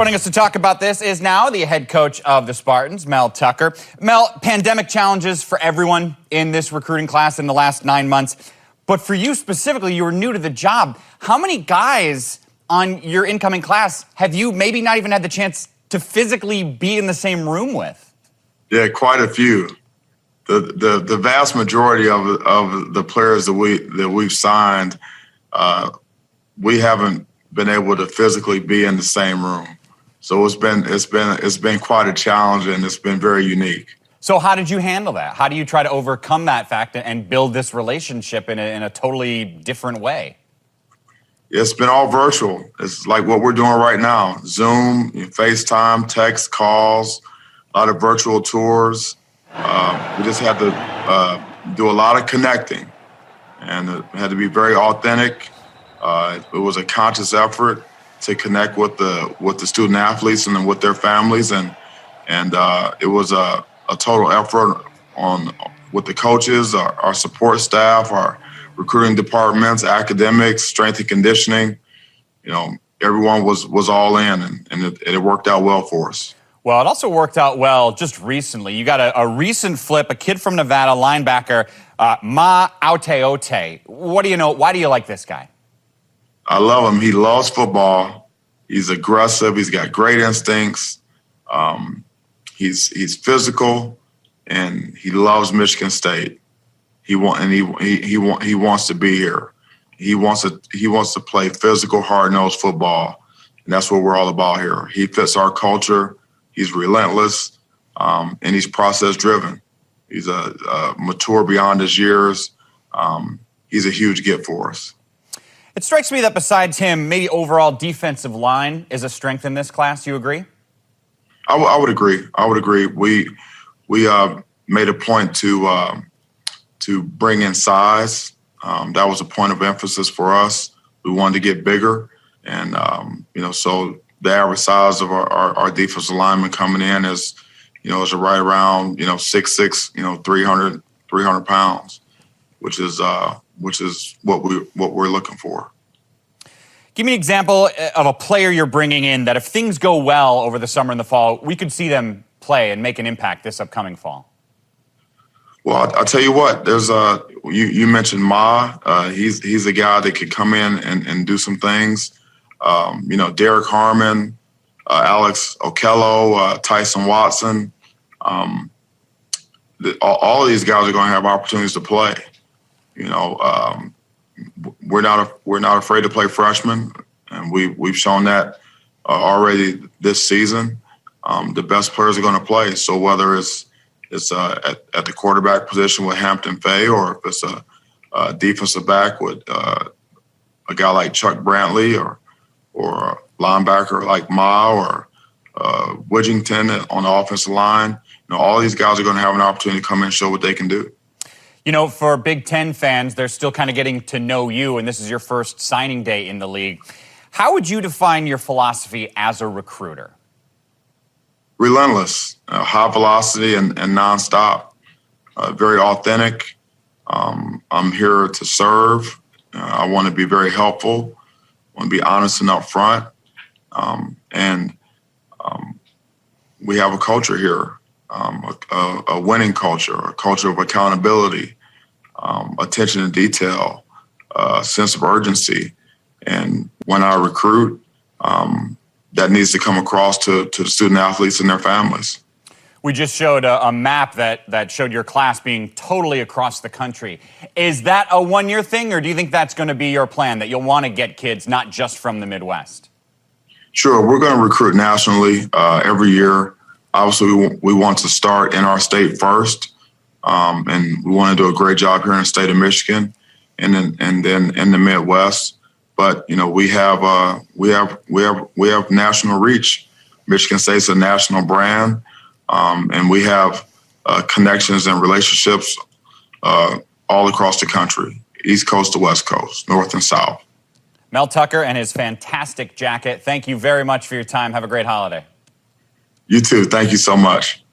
Joining us to talk about this is now the head coach of the Spartans, Mel Tucker. Mel, pandemic challenges for everyone in this recruiting class in the last 9 months. But for you specifically, you were new to the job. How many guys on your incoming class have you maybe not even had the chance to physically be in the same room with? Yeah, quite a few. The vast majority of the players that we've signed, we haven't been able to physically be in the same room. So it's been quite a challenge, and it's been very unique. So how did you handle that? How do you try to overcome that fact and build this relationship in a totally different way? It's been all virtual. It's like what we're doing right now: Zoom, FaceTime, text, calls, a lot of virtual tours. We just had to do a lot of connecting, and it had to be very authentic. It was a conscious effort to connect with the student athletes and then with their families, and it was a total effort with the coaches, our support staff, our recruiting departments, academics, strength and conditioning. You know, everyone was all in, and it worked out well for us. Well, it also worked out well just recently. You got a recent flip, a kid from Nevada, linebacker, Ma Aute. What do you know? Why do you like this guy? I love him. He loves football. He's aggressive. He's got great instincts. He's physical, and he loves Michigan State. He wants to be here. He wants to play physical, hard-nosed football, and that's what we're all about here. He fits our culture. He's relentless, and he's process-driven. He's mature beyond his years. He's a huge get for us. It strikes me that besides him, maybe overall defensive line is a strength in this class. You agree? I would agree. I would agree. We made a point to bring in size. That was a point of emphasis for us. We wanted to get bigger, and so the average size of our defensive lineman coming in is right around 6'6", 300 pounds, which is what we're looking for. Give me an example of a player you're bringing in that if things go well over the summer and the fall, we could see them play and make an impact this upcoming fall. Well, I'll tell you what. There's you mentioned Ma. He's a guy that could come in and do some things. Derek Harmon, Alex Okello, Tyson Watson. All of these guys are going to have opportunities to play. We're not afraid to play freshmen, and we've shown that already this season. The best players are going to play. So whether it's at the quarterback position with Hampton Fay, or if it's a defensive back with a guy like Chuck Brantley, or a linebacker like Ma, or Widgington on the offensive line, all these guys are going to have an opportunity to come in and show what they can do. For Big Ten fans, they're still kind of getting to know you, and this is your first signing day in the league. How would you define your philosophy as a recruiter? Relentless, high velocity and nonstop, very authentic. I'm here to serve. I want to be very helpful. I want to be honest and upfront. And we have a culture here, a winning culture, a culture of accountability, attention to detail, a sense of urgency. And when I recruit, that needs to come across to the student athletes and their families. We just showed a map that showed your class being totally across the country. Is that a one-year thing, or do you think that's going to be your plan, that you'll want to get kids not just from the Midwest? Sure. We're going to recruit nationally every year. Obviously, we want to start in our state first, and we want to do a great job here in the state of Michigan, and then in the Midwest. But we have national reach. Michigan State's a national brand, and we have connections and relationships all across the country, East Coast to West Coast, North and South. Mel Tucker and his fantastic jacket. Thank you very much for your time. Have a great holiday. You too. Thank you so much.